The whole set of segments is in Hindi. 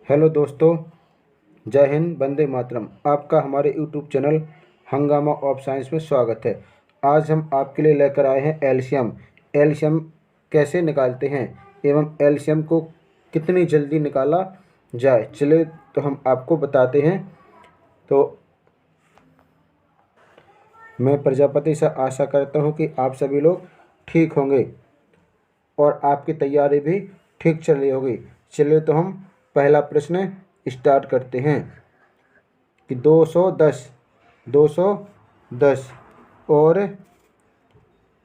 हेलो दोस्तों, जय हिंद, वंदे मातरम। आपका हमारे यूट्यूब चैनल हंगामा ऑफ साइंस में स्वागत है। आज हम आपके लिए लेकर आए हैं एलसीएम। एलसीएम कैसे निकालते हैं एवं एलसीएम को कितनी जल्दी निकाला जाए, चलिए तो हम आपको बताते हैं। तो मैं प्रजापति से आशा करता हूं कि आप सभी लोग ठीक होंगे और आपकी तैयारी भी ठीक चल रही होगी। चलिए तो हम पहला प्रश्न स्टार्ट करते हैं कि 210 और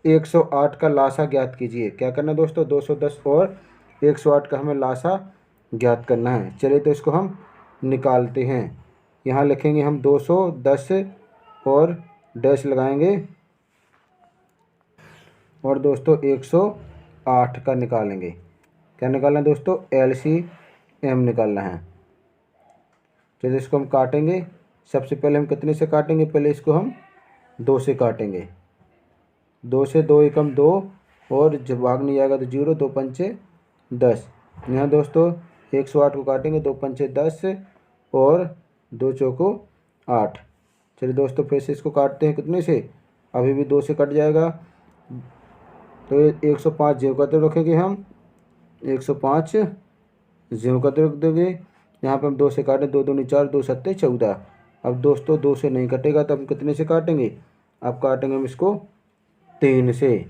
108 का लासा ज्ञात कीजिए। क्या करना है दोस्तों? 210 और 108 का हमें लासा ज्ञात करना है। चलिए तो इसको हम निकालते हैं। यहाँ लिखेंगे हम 210 और डैश लगाएंगे और दोस्तों 108 का निकालेंगे। क्या निकालना है दोस्तों? एलसीएम निकालना है। चलिए इसको हम काटेंगे। सबसे पहले हम कितने से काटेंगे? पहले इसको हम 2 से काटेंगे। 2 से 2 एकम 2 और जब भाग नहीं जाएगा तो 0, 2 पंचे 10। यहाँ दोस्तों 108 को काटेंगे। 2 पंचे 10 और 2 चौको 8। चलिए दोस्तों फिर से इसको काटते हैं। कितने से? अभी भी 2 से कट जाएगा तो 105 ज्यों का तो रखेंगे हम। 105 ज्यों का तो रख देंगे। यहाँ पे हम 2 से काटें। 2 दूनी 4, 2 सत्ते 14। अब दोस्तों 2 से नहीं कटेगा तो हम कितने से काटेंगे? अब काटेंगे हम इसको 3 से।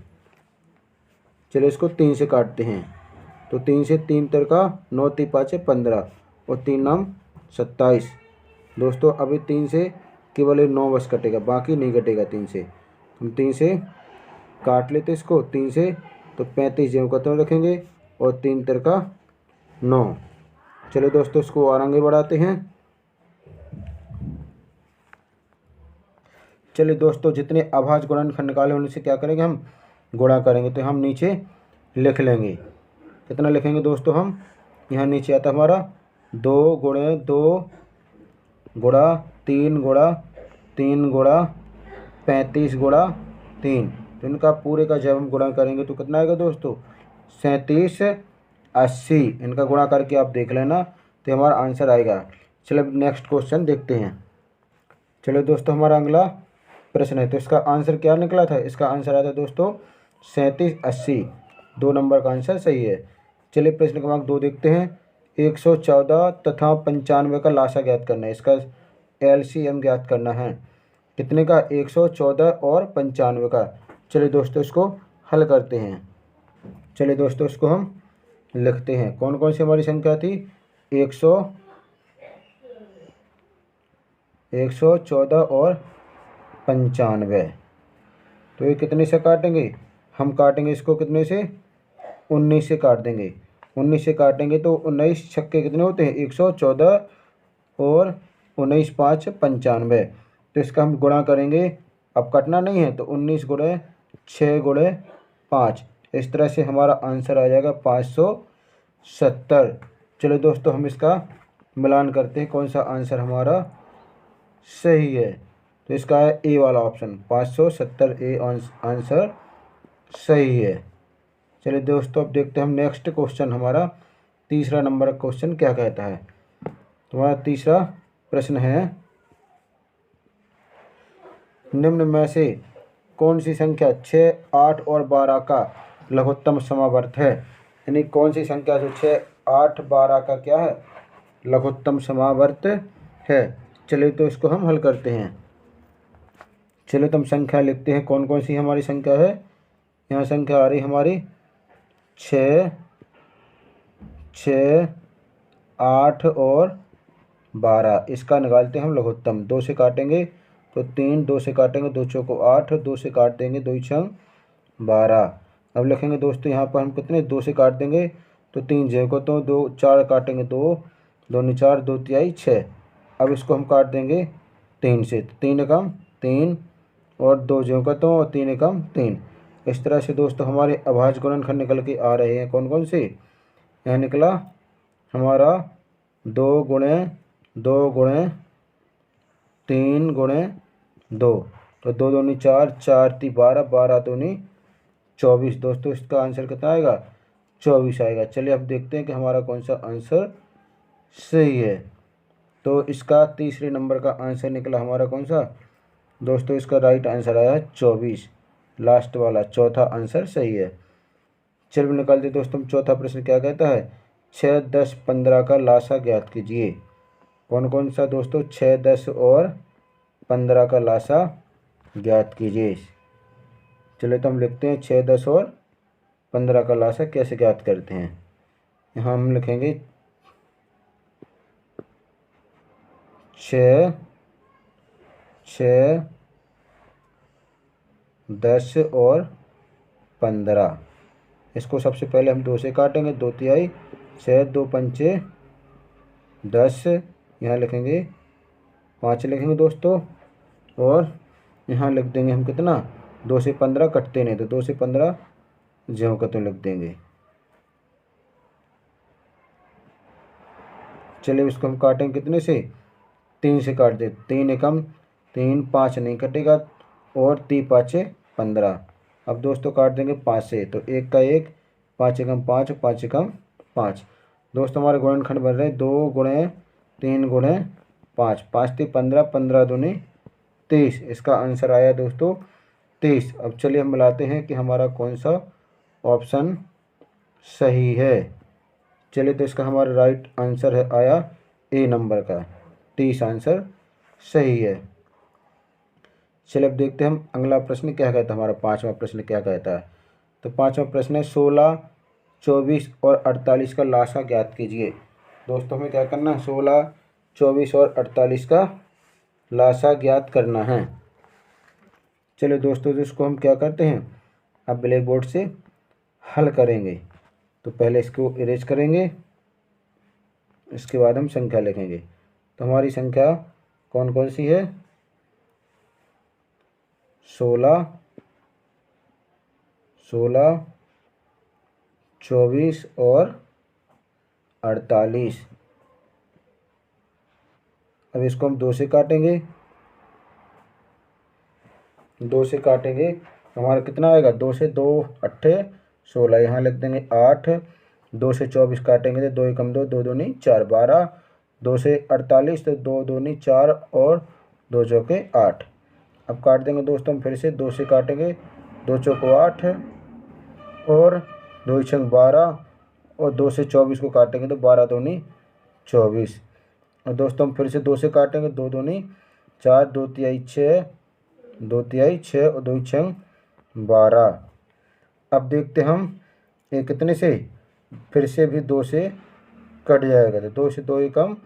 चलो इसको 3 से काटते हैं। तो 3 से 3 का 9 3 5 15 और 3 नाम 27। दोस्तों अभी 3 से केवल 9 बस कटेगा, बाकी नहीं कटेगा 3 से। हम 3 से काट लेते इसको। 3 से तो 35 ज्यों का तो रखेंगे और 3 का 9। चलो दोस्तों इसको और आगे बढ़ाते हैं। चलिए दोस्तों जितने अभाज्य गुणनखंड निकाले उनसे से क्या करेंगे? हम गुणा करेंगे। तो हम नीचे लिख लेंगे। कितना लिखेंगे दोस्तों? हम यहाँ नीचे आता हमारा 2 गुणे 2 गुणा 3 गुणा 3 गुणा 35 गुणा 3। तो इनका पूरे का जब हम गुणा करेंगे तो कितना आएगा दोस्तों? 37 80। इनका गुणा करके आप देख लेना तो हमारा आंसर आएगा। चलो नेक्स्ट क्वेश्चन देखते हैं। चलो दोस्तों हमारा अगला प्रश्न है। तो इसका आंसर क्या निकला था? इसका आंसर आया था दोस्तों 37 80। 2 नंबर का आंसर सही है। चलिए प्रश्न क्रमांक 2 देखते हैं। 114 तथा 95 का लासा ज्ञात करना है। इसका एलसीएम ज्ञात करना है। कितने का? 114 और 95 का। चलिए दोस्तों इसको हल करते हैं। चलिए दोस्तों इसको हम लिखते हैं। कौन कौन सी हमारी संख्या थी? 114 और 95। तो ये कितने से काटेंगे? हम काटेंगे इसको कितने से? 19 से काट देंगे। 19 से काटेंगे तो 19 छक्के कितने होते हैं? 114 और 19 5 95। तो इसका हम गुणा करेंगे। अब कटना नहीं है तो 19 गुणे 6 गुणे 5। इस तरह से हमारा आंसर आ जाएगा 570। चलो दोस्तों हम इसका मिलान करते हैं कौन सा आंसर हमारा सही है। तो इसका है ए वाला ऑप्शन, 570 ए आंसर सही है। चलिए दोस्तों अब देखते हैं हम नेक्स्ट क्वेश्चन। हमारा तीसरा नंबर का क्वेश्चन क्या कहता है? तुम्हारा तीसरा प्रश्न है, निम्न में से कौन सी संख्या 6, 8 और 12 का लघुत्तम समावर्त है? यानी कौन सी संख्या से 6, 8, 12 का क्या है? लघुत्तम समावर्त है। चलिए तो इसको हम हल करते हैं। चलिए तो हम संख्या लिखते हैं। कौन कौन सी हमारी संख्या है? यहाँ संख्या आ रही हमारी 6, 8 और 12। इसका निकालते हैं हम लघुत्तम। 2 से काटेंगे तो 3, 2 से काटेंगे 2 चौको 8, 2 से काट देंगे 2 छंग 12। अब लिखेंगे दोस्तों यहाँ पर हम कितने? 2 से काट देंगे तो 3 जय को तो 2, 4 काटेंगे 2, 2 4, 2 तिहाई 6। अब इसको हम काट देंगे 3 से। 3 एकम 3 और 2 ज्यों का तो 3 एकम 3। इस तरह से दोस्तों हमारे अभाज्य गुणनखंड निकल के आ रहे हैं। कौन कौन से? यहाँ निकला हमारा 2 गुणे 2 गुणे 3 गुणे 2। तो 2 दूनी 4, 4 ती 12, 12 दूनी 24। दोस्तों इसका आंसर कितना आएगा? 24 आएगा। चलिए अब देखते हैं कि हमारा कौन सा आंसर सही है। तो इसका तीसरे नंबर का आंसर निकला हमारा कौन सा दोस्तों, इसका राइट आंसर आया है 24, लास्ट वाला चौथा आंसर सही है। चलिए निकालते दोस्तों, चौथा प्रश्न क्या कहता है, 6, 10, 15 का लासा ज्ञात कीजिए। कौन कौन सा दोस्तों, 6, 10 और 15 का लासा ज्ञात कीजिए। चलिए तो हम लिखते हैं 6, 10 और 15 का लासा कैसे ज्ञात करते हैं। यहाँ हम लिखेंगे 6, 6, 10 और 15। इसको सबसे पहले हम 2 से काटेंगे, 2 तिहाई 6, 2 पंचे 10, यहाँ लिखेंगे 5 लिखेंगे दोस्तों, और यहाँ लिख देंगे हम कितना, 2 से 15 कटते नहीं तो 2 से 15 ज्यों का तो लिख देंगे। चलिए इसको हम काटेंगे कितने से, 3 से काट दे, 3 एकम 3, 5 नहीं कटेगा, और 3 पाँचे 15। अब दोस्तों काट देंगे 5 से, तो 1 का 1, 5 एकम 5, 5 एकम 5। दोस्तों हमारे गुणनखंड बन रहे हैं 2 गुणे 3 गुणे 5, 5 3 15, 15 दूनी 30। इसका आंसर आया दोस्तों 30। अब चलिए हम मिलाते हैं कि हमारा कौन सा ऑप्शन सही है। चलिए तो इसका हमारा राइट आंसर है आया ए नंबर का, 30 आंसर सही है। चलिए अब देखते हैं हम अगला प्रश्न क्या कहता है, हमारा पाँचवा प्रश्न क्या कहता है। तो पाँचवा प्रश्न है 16, 24 और 48 का लासा ज्ञात कीजिए। दोस्तों हमें क्या करना है, 16, 24 और 48 का लासा ज्ञात करना है। चलिए दोस्तों तो इसको हम क्या करते हैं, अब ब्लैक बोर्ड से हल करेंगे। तो पहले इसको इरेज करेंगे, इसके बाद हम संख्या लिखेंगे। तो हमारी संख्या कौन कौन सी है, 16, 24 और 48। अब इसको हम 2 से काटेंगे, 2 से काटेंगे तो हमारा कितना आएगा, 2 से 2 अट्ठे 16, यहाँ लिख देंगे 8। 2 से 24 काटेंगे तो 2 एकम 2, 2 दूनी 4, 12। 2 से 48 तो 2 दूनी 4 और 2 चौके 8। अब काट देंगे दोस्तों हम फिर से, 2 से काटेंगे, 2 चौको 8 और 2 छंग 12, और 2 से 24 को काटेंगे तो 12 दूनी 24। और दोस्तों हम फिर से 2 से काटेंगे, 2 दूनी 4, 2 तिहाई 6, 2 तिहाई 6 और 2 छंग 12। अब देखते हम ये कितने से, फिर से भी 2 से कट जाएगा, तो 2 से 2 एकम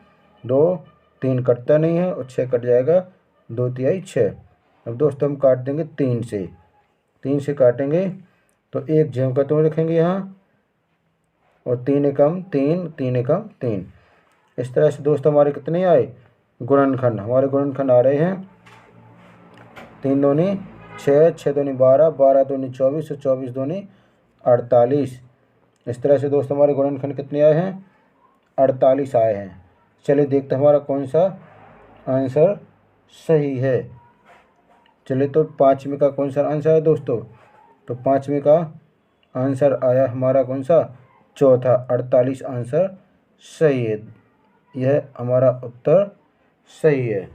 2, 3 कटता नहीं है और 6 कट जाएगा, 2 तिहाई 6। अब दोस्तों हम काट देंगे 3 से, 3 से काटेंगे तो 1 ज्यों का त्यों रखेंगे यहाँ, और 3 एकम 3, 3 एकम 3। इस तरह से दोस्तों हमारे कितने आए गुणनखंड, हमारे गुणनखंड आ रहे हैं 3 दूनी 6, 6 दूनी 12, 12 दूनी 24 और 24 दूनी 48। इस तरह से दोस्तों हमारे गुणनखंड कितने आए हैं, 48 आए हैं। चलिए देखते हैं हमारा कौन सा आंसर सही है। चलिए तो पाँचवें का कौन सा आंसर है दोस्तों, तो पाँचवें का आंसर आया हमारा कौन सा, चौथा, 48 आंसर सही है। यह हमारा उत्तर सही है।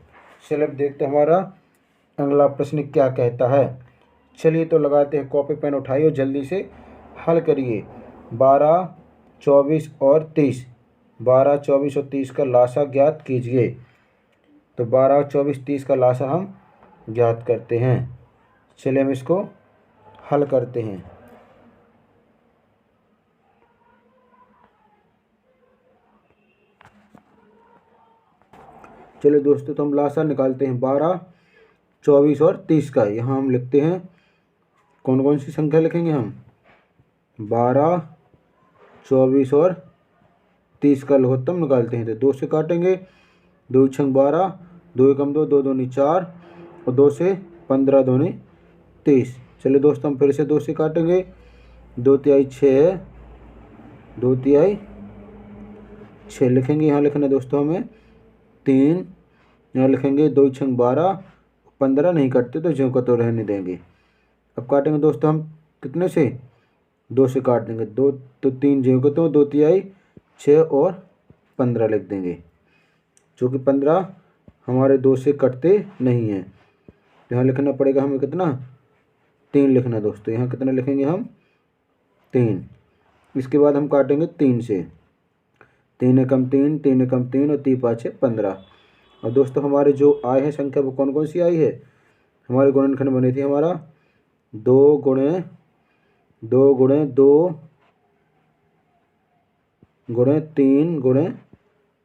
चलिए अब देखते हैं हमारा अगला प्रश्न क्या कहता है। चलिए तो लगाते हैं, कॉपी पेन उठाइए और जल्दी से हल करिए। 12, 24 और 30, 12, 24 और 30 का लासा ज्ञात कीजिए। तो 12, 24, 30 का लासा हम ज्ञात करते हैं। चलिए हम इसको हल करते हैं। चलिए दोस्तों तो हम लासा निकालते हैं 12, 24 और 30 का। यहाँ हम लिखते हैं, कौन कौन सी संख्या लिखेंगे हम, 12, 24 और 30 का लघुत्तम निकालते हैं। तो 2 से काटेंगे, 2 छंग 12, 2 एकम 2, 2 दूनी 4 और 2 से 15 दूनी 30। चलिए दोस्तों हम फिर से 2 से काटेंगे, 2 तिहाई 6, 2 तिहाई 6 लिखेंगे, यहाँ लिखना दोस्तों हमें 3, यहाँ लिखेंगे 2 छंग 12, 15 नहीं कटते तो ज्यों का तो रहने देंगे। अब काटेंगे दोस्तों हम कितने से, 2 से काट देंगे, 2 तो 3 ज्यों का तो, 2 तिहाई 6 और 15 लिख देंगे, चूँकि 15 हमारे 2 से कटते नहीं हैं। यहाँ लिखना पड़ेगा हमें कितना, 3 लिखना दोस्तों। यहाँ कितना लिखेंगे हम, 3। इसके बाद हम काटेंगे 3 से, 3 एकम 3, 3 एकम 3 और 3 पाँच 15। और दोस्तों हमारे जो आए हैं संख्या वो कौन कौन सी आई है, हमारे गुणनखंड बनी थी हमारा 2 गुणे 2 गुणे 2 गुणे 3 गुणे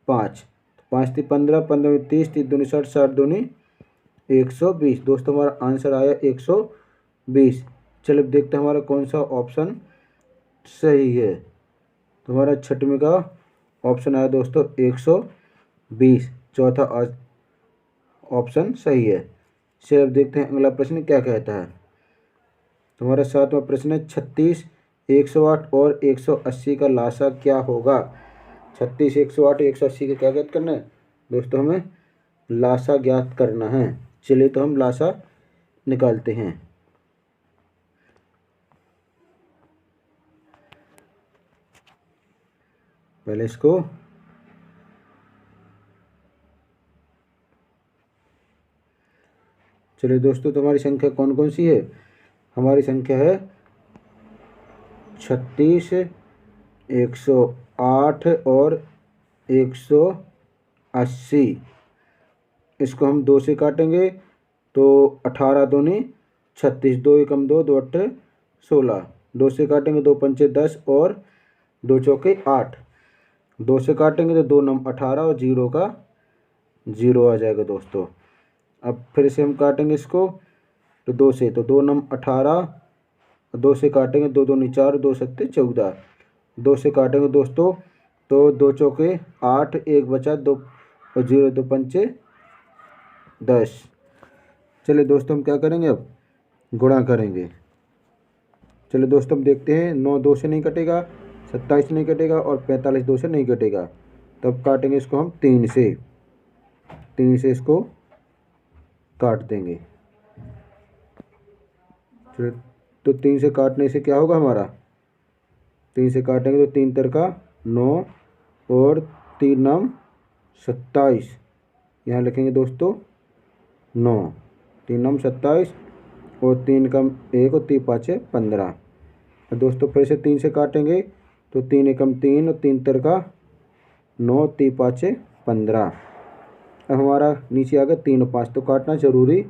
5, 5 × 15, 15 × 30, 30 दूनी 60, 60 दूनी 120। दोस्तों हमारा आंसर आया 120। चलिए देखते हैं हमारा कौन सा ऑप्शन सही है। तो हमारा छठवीं का ऑप्शन आया दोस्तों 120, चौथा ऑप्शन सही है। चलिए अब देखते हैं अगला प्रश्न क्या कहता है। तो हमारा 7वां प्रश्न है 36, 108 और 180 का लासा क्या होगा। 36, 108, 180 का क्या ज्ञात करना है दोस्तों, हमें लासा ज्ञात करना है। चलिए तो हम लासा निकालते हैं। पहले इसको चलिए दोस्तों, तो हमारी संख्या कौन कौन सी है, हमारी संख्या है 36, 108 और 180। इसको हम 2 से काटेंगे तो 18 दूनी 36, 2 एकम 2, 2 अट्ठे 16। 2 से काटेंगे 2 पंचे 10 और 2 चौके 8। 2 से काटेंगे तो 2 नम 18 और 0 का 0 आ जाएगा दोस्तों। अब फिर से हम काटेंगे इसको तो 2 से, तो 2 नम 18, 2 से काटेंगे 2 दूनी 4, 2 सत्ते 14। 2 से काटेंगे दोस्तों तो 2 चौके 8, 1 बचा 2 और 0 2 पंचे 10। चलिए दोस्तों हम क्या करेंगे, अब गुणा करेंगे। चलिए दोस्तों हम देखते हैं, 9 2 से नहीं कटेगा, 27 नहीं कटेगा और 45 2 से नहीं कटेगा। तब काटेंगे इसको हम 3 से, 3 से इसको काट देंगे। तो 3 से काटने से क्या होगा हमारा, 3 से काटेंगे तो 3 तर का 9 और 3 नाम 27। यहाँ लिखेंगे दोस्तों 9, 3 नाम 27 और 3 कम 1 और 3 पाँचे 15। दोस्तों फिर से 3 से काटेंगे तो 3 एकम 3 और 3 तर का 9, 3 पाँचे 15। अब हमारा नीचे आ गया 3 और 5, तो काटना जरूरी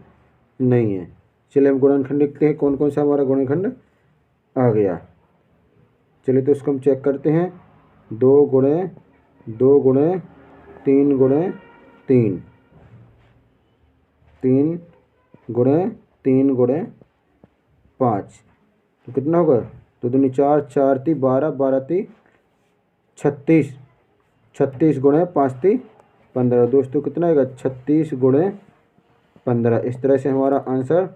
नहीं है। चलिए हम गुणनखंड लिखते हैं, कौन कौन सा हमारा गुणनखंड आ गया। चलिए तो इसको हम चेक करते हैं। 2 गुणे 2 गुणे 3 गुणे 3, 3 गुणे 3 गुणे 5, तो कितना होगा, तो दूनी 4, 4 × 3 12, 12 × 3 36, 36 गुणे 5 × 3 15। दोस्तों कितना आएगा, 36 गुणे 15। इस तरह से हमारा आंसर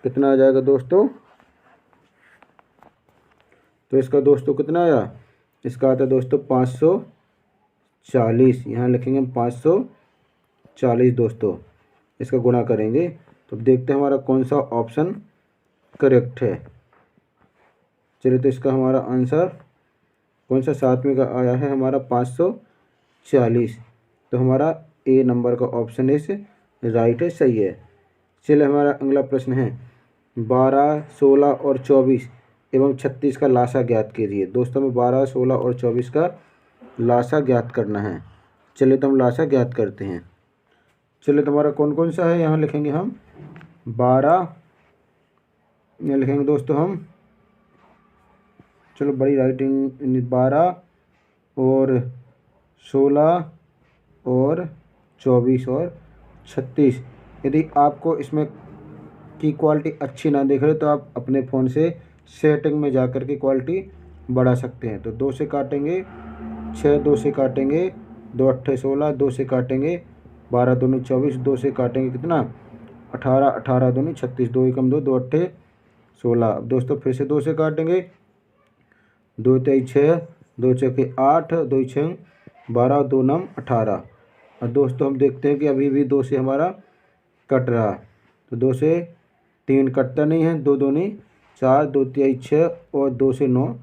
कितना आ जाएगा दोस्तों, तो इसका दोस्तों कितना आया, इसका आता है दोस्तों 540। यहाँ लिखेंगे हम 540 दोस्तों, इसका गुणा करेंगे तो देखते हैं हमारा कौन सा ऑप्शन करेक्ट है। चलिए तो इसका हमारा आंसर कौन सा 7वें का आया है हमारा 540। तो हमारा ए नंबर का ऑप्शन इस राइट है, सही है। चलिए हमारा अगला प्रश्न है 12, 16 और 24 एवं 36 का लासा ज्ञात कीजिए। दोस्तों में 12, 16 और 24 का लासा ज्ञात करना है। चलिए तो हम लासा ज्ञात करते हैं। चलिए तो हमारा कौन कौन सा है, यहाँ लिखेंगे हम 12, यहाँ लिखेंगे दोस्तों हम, चलो बड़ी राइटिंग, 12 और 16 और 24 और 36। यदि आपको इसमें की क्वालिटी अच्छी ना दिख रही तो आप अपने फ़ोन से सेटिंग में जाकर के क्वालिटी बढ़ा सकते हैं। तो 2 से काटेंगे 6, 2 से काटेंगे 2 अट्ठे 16, 2 से काटेंगे 12 दूनी 24, 2 से काटेंगे कितना 18, 18 दूनी 36, 2 एकम 2, 2 अट्ठे 16। दोस्तों फिर से 2 से काटेंगे, 2 तेई 6, 2 चौके 8, 2 6 12, 2 नम 18। और दोस्तों हम देखते हैं कि अभी भी 2 से हमारा कट रहा, तो 2 से 3 कटता नहीं है, 2 दूनी 4, 2 तिहाई 6 और 2 से 9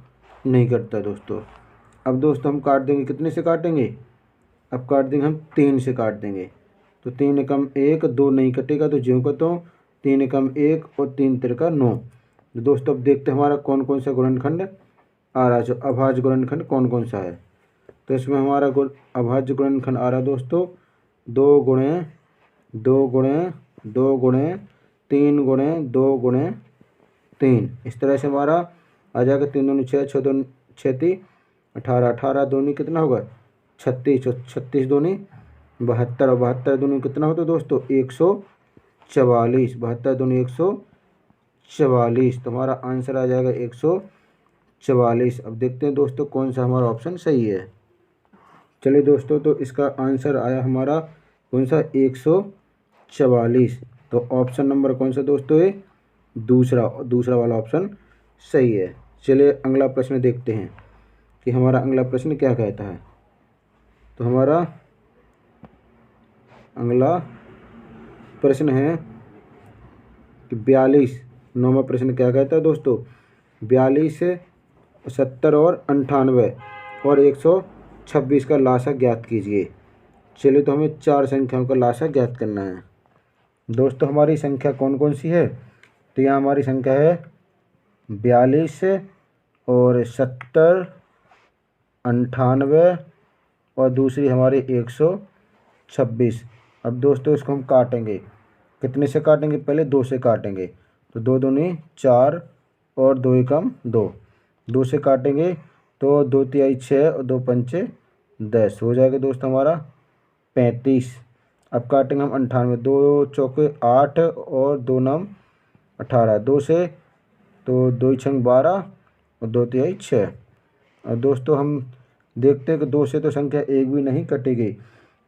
नहीं कटता दोस्तों। अब दोस्तों हम काट देंगे, कितने से काटेंगे, अब काट देंगे हम 3 से काट देंगे, तो 3 एकम 1, 2 नहीं कटेगा तो ज्यों का त्यों 3 एकम 1 और 3 तिरका 9। तो दोस्तों अब देखते हैं हमारा कौन कौन सा गुणनखंड आ रहा है, जो अभाज्य गुणनखंड कौन कौन सा है। तो इसमें हमारा अभाज्य गुणनखंड आ रहा है दोस्तों 2 गुणे 2 गुणे 2 गुणे 3 गुणे 2 गुणे 3। इस तरह से हमारा आ जाएगा 3 दूनी 6, 6 दूनी 36, 18, 18 दूनी कितना होगा 36, 36 दूनी 72 और 72 दूनी कितना होता है दोस्तों 144, 72 दूनी 144। तो हमारा आंसर आ जाएगा 144। अब देखते हैं दोस्तों कौन सा हमारा ऑप्शन सही है। चलिए दोस्तों, तो इसका आंसर आया हमारा कौन सा 144। तो ऑप्शन नंबर कौन सा दोस्तों है, दूसरा वाला ऑप्शन सही है। चलिए अगला प्रश्न देखते हैं कि हमारा अगला प्रश्न क्या कहता है। तो हमारा अगला प्रश्न है कि 42, 9वां प्रश्न क्या कहता है दोस्तों, 42, 70 और 98 और 126 का लासा ज्ञात कीजिए। चलिए, तो हमें 4 संख्याओं का लासा ज्ञात करना है। दोस्तों हमारी संख्या कौन कौन सी है, तो यहाँ हमारी संख्या है 42 और 70, 98 और दूसरी हमारी 126। अब दोस्तों इसको हम काटेंगे, कितने से काटेंगे, पहले 2 से काटेंगे। तो 2 दूनी 4 और 2 एकम 2, 2 से काटेंगे तो 2 तिहाई 6 और 2 पंचे 10 हो जाएगा दोस्तों हमारा 35। अब काटेंगे हम 98, 2 चौके 8 और 2 नम 18, 2 से तो 2 छंग 12 और 2 तिहाई 6। और दोस्तों हम देखते हैं कि 2 से तो संख्या एक भी नहीं कटेगी,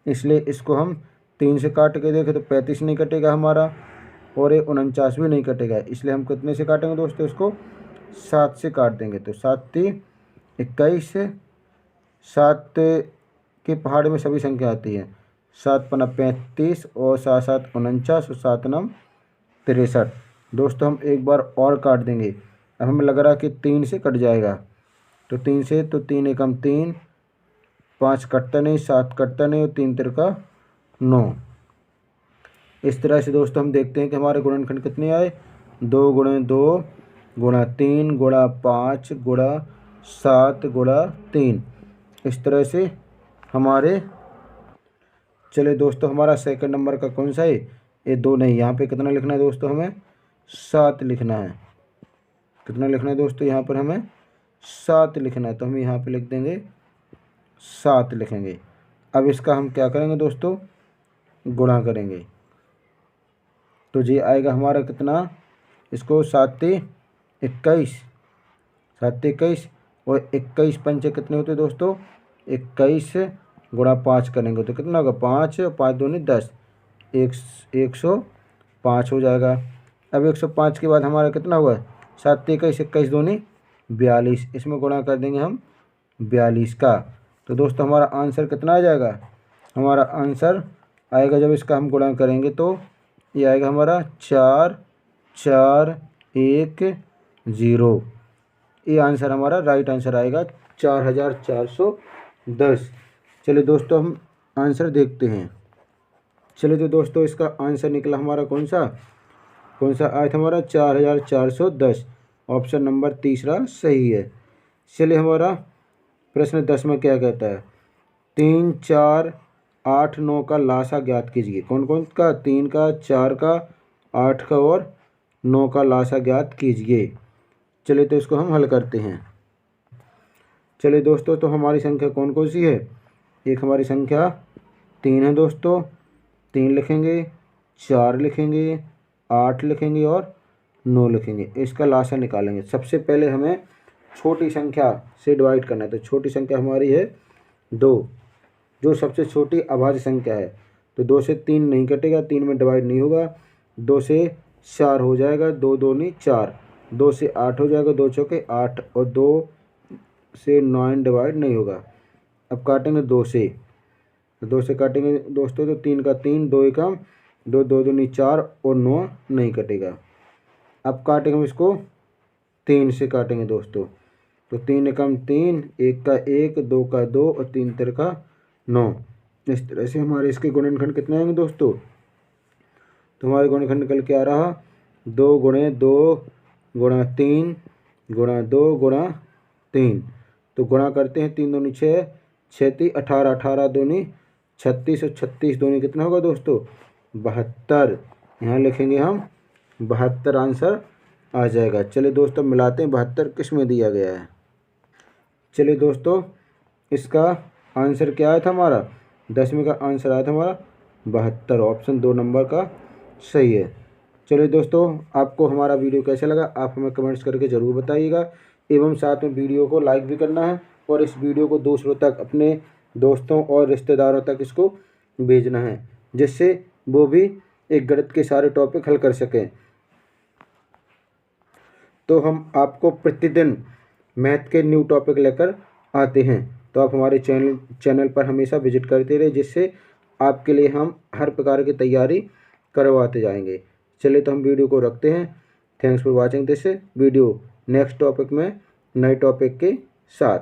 इसलिए इसको हम 3 से काट के देखें तो 35 नहीं कटेगा हमारा, और ये 49 भी नहीं कटेगा। इसलिए हम कितने से काटेंगे दोस्तों, इसको 7 से काट देंगे। तो 7 3 21, 7 के पहाड़ में सभी संख्या आती है, 7 पना 35 और 7 7 49 और 7 9 63। दोस्तों हम एक बार और काट देंगे। अब हमें लग रहा है कि 3 से कट जाएगा, तो 3 से तो 3 एकम 3, 5 कटता नहीं, 7 कटता नहीं और 3 तिरका 9। इस तरह से दोस्तों हम देखते हैं कि हमारे गुणनखंड कितने आए, 2 गुणे 2 गुणा 3 गुणा 5 गुणा 7 गुणा 3। इस तरह से हमारे, चले दोस्तों हमारा सेकंड नंबर का कौन सा है, ये 2 नहीं, यहाँ पे कितना लिखना है दोस्तों, हमें 7 लिखना है। कितना लिखना है दोस्तों, यहाँ पर हमें 7 लिखना है, तो हम यहाँ पे लिख देंगे 7 लिखेंगे। अब इसका हम क्या करेंगे दोस्तों, गुणा करेंगे। तो ये आएगा हमारा कितना, इसको 7 21, 7 21 और 21 पंचे कितने होते दोस्तों 21 गुणा 5 करेंगे तो कितना होगा 5 और 5 दूनी 10, 105 हो जाएगा। अब 105 के बाद हमारा कितना हुआ 7 21 21 दूनी 42, इसमें गुणा कर देंगे हम 42 का। तो दोस्तों हमारा आंसर कितना आ जाएगा, हमारा आंसर आएगा जब इसका हम गुणा करेंगे तो ये आएगा हमारा 4 4 1 0। ये आंसर हमारा राइट आंसर आएगा 4410। चलिए दोस्तों हम आंसर देखते हैं। चलिए तो दोस्तों इसका आंसर निकला हमारा कौन सा आया था, हमारा 4410। ऑप्शन नंबर तीसरा सही है। चलिए हमारा प्रश्न 10 में क्या कहता है, 3 4 8 9 का लासा ज्ञात कीजिए। कौन कौन का, 3 का 4 का 8 का और 9 का लासा ज्ञात कीजिए। चलिए तो इसको हम हल करते हैं। चलिए दोस्तों, तो हमारी संख्या कौन कौन सी है, एक हमारी संख्या 3 है दोस्तों, 3 लिखेंगे, 4 लिखेंगे, 8 लिखेंगे और 9 लिखेंगे। इसका लासा निकालेंगे। सबसे पहले हमें छोटी संख्या से डिवाइड करना है। तो छोटी संख्या हमारी है 2, जो सबसे छोटी अभाज्य संख्या है। तो 2 से 3 नहीं कटेगा, 3 में डिवाइड नहीं होगा, 2 से 4 हो जाएगा, 2 दूनी 4, 2 से 8 हो जाएगा, 2 चौके 8 और 2 से 9 डिवाइड नहीं होगा। अब काटेंगे 2 से, तो 2 से काटेंगे दोस्तों तो 3 का 3, 2 एकम 2, 2 दूनी 4 और 9 नहीं कटेगा। अब काटेंगे हम इसको 3 से काटेंगे दोस्तों, तो 3 एकम 3, 1 का 1, 2 का 2 और 3 तिरका 9। इस तरह से हमारे इसके गुणनखंड कितने आएंगे दोस्तों? तो हमारे गुणनखंड निकल के आ रहा 2 गुणे 2 गुणा 3 गुणा 2 गुणा 3। तो गुणा करते हैं, 3 दूनी 6, 6 × 18, 18 दूनी 36 और 36 दूनी कितना होगा दोस्तों? 72। यहाँ लिखेंगे हम 72 आंसर आ जाएगा। चलिए दोस्तों मिलाते हैं 72 किस में दिया गया है। चलिए दोस्तों इसका आंसर क्या आया था हमारा? 10वीं का आंसर आया था हमारा 72। ऑप्शन 2 नंबर का सही है। चलिए दोस्तों आपको हमारा वीडियो कैसा लगा आप हमें कमेंट्स करके ज़रूर बताइएगा, एवं साथ में वीडियो को लाइक भी करना है और इस वीडियो को दूसरों तक, अपने दोस्तों और रिश्तेदारों तक इसको भेजना है, जिससे वो भी एक गणित के सारे टॉपिक हल कर सकें। तो हम आपको प्रतिदिन मैथ के न्यू टॉपिक लेकर आते हैं, तो आप हमारे चैनल पर हमेशा विजिट करते रहे, जिससे आपके लिए हम हर प्रकार की तैयारी करवाते जाएंगे। चलिए तो हम वीडियो को रखते हैं। Thanks for watching this video. Next topic में नए टॉपिक के साथ।